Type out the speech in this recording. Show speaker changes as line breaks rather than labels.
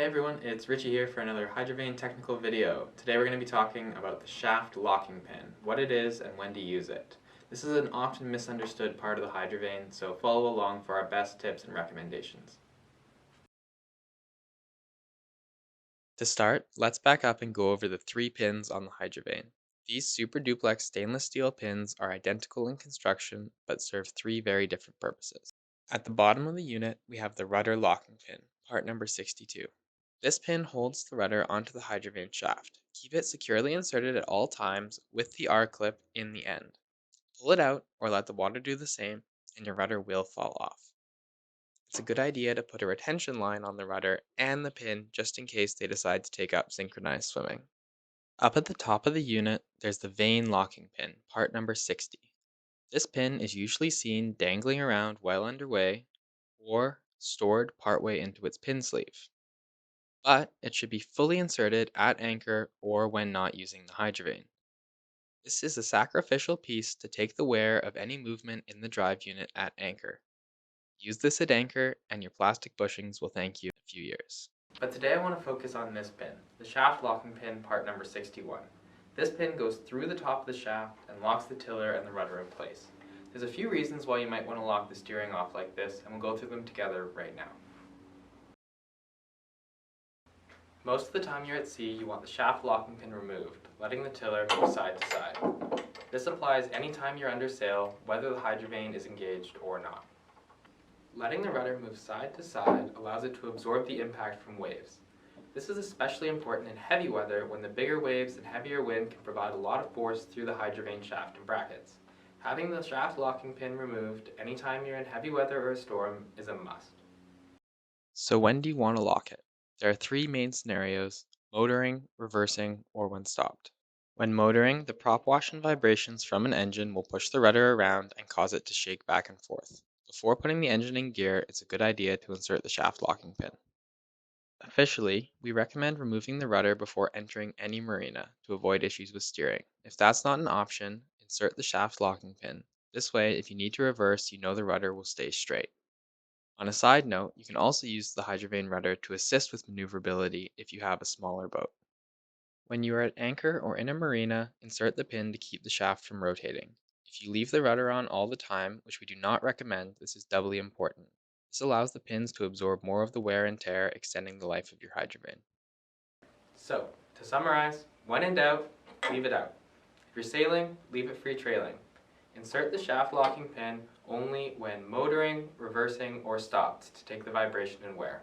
everyone, it's Richy here for another Hydrovane technical video. Today we're going to be talking about the shaft locking pin, what it is and when to use it. This is an often misunderstood part of the Hydrovane, so follow along for our best tips and recommendations. To start, let's back up and go over the 3 pins on the Hydrovane. These super duplex stainless steel pins are identical in construction but serve 3 very different purposes. At the bottom of the unit, we have the rudder locking pin, part number 62. This pin holds the rudder onto the Hydrovane shaft. Keep it securely inserted at all times with the R-clip in the end. Pull it out or let the water do the same and your rudder will fall off. It's a good idea to put a retention line on the rudder and the pin just in case they decide to take up synchronized swimming. Up at the top of the unit, there's the vane locking pin, part number 60. This pin is usually seen dangling around while underway or stored partway into its pin sleeve, but it should be fully inserted at anchor or when not using the Hydrovane. This is a sacrificial piece to take the wear of any movement in the drive unit at anchor. Use this at anchor and your plastic bushings will thank you in a few years. But today I want to focus on this pin, the shaft locking pin, part number 61. This pin goes through the top of the shaft and locks the tiller and the rudder in place. There's a few reasons why you might want to lock the steering off like this, and we'll go through them together right now. Most of the time you're at sea, you want the shaft locking pin removed, letting the tiller move side to side. This applies anytime you're under sail, whether the Hydrovane is engaged or not. Letting the rudder move side to side allows it to absorb the impact from waves. This is especially important in heavy weather when the bigger waves and heavier wind can provide a lot of force through the Hydrovane shaft and brackets. Having the shaft locking pin removed anytime you're in heavy weather or a storm is a must. So when do you want to lock it? There are 3 main scenarios: motoring, reversing, or when stopped. When motoring, the prop wash and vibrations from an engine will push the rudder around and cause it to shake back and forth. Before putting the engine in gear, it's a good idea to insert the shaft locking pin. Officially, we recommend removing the rudder before entering any marina to avoid issues with steering. If that's not an option, insert the shaft locking pin. This way, if you need to reverse, you know the rudder will stay straight. On a side note, you can also use the Hydrovane rudder to assist with maneuverability if you have a smaller boat. When you are at anchor or in a marina, insert the pin to keep the shaft from rotating. If you leave the rudder on all the time, which we do not recommend, this is doubly important. This allows the pins to absorb more of the wear and tear, extending the life of your Hydrovane. So, to summarize, when in doubt, leave it out. If you're sailing, leave it free trailing. Insert the shaft locking pin only when motoring, reversing, or stopped to take the vibration and wear.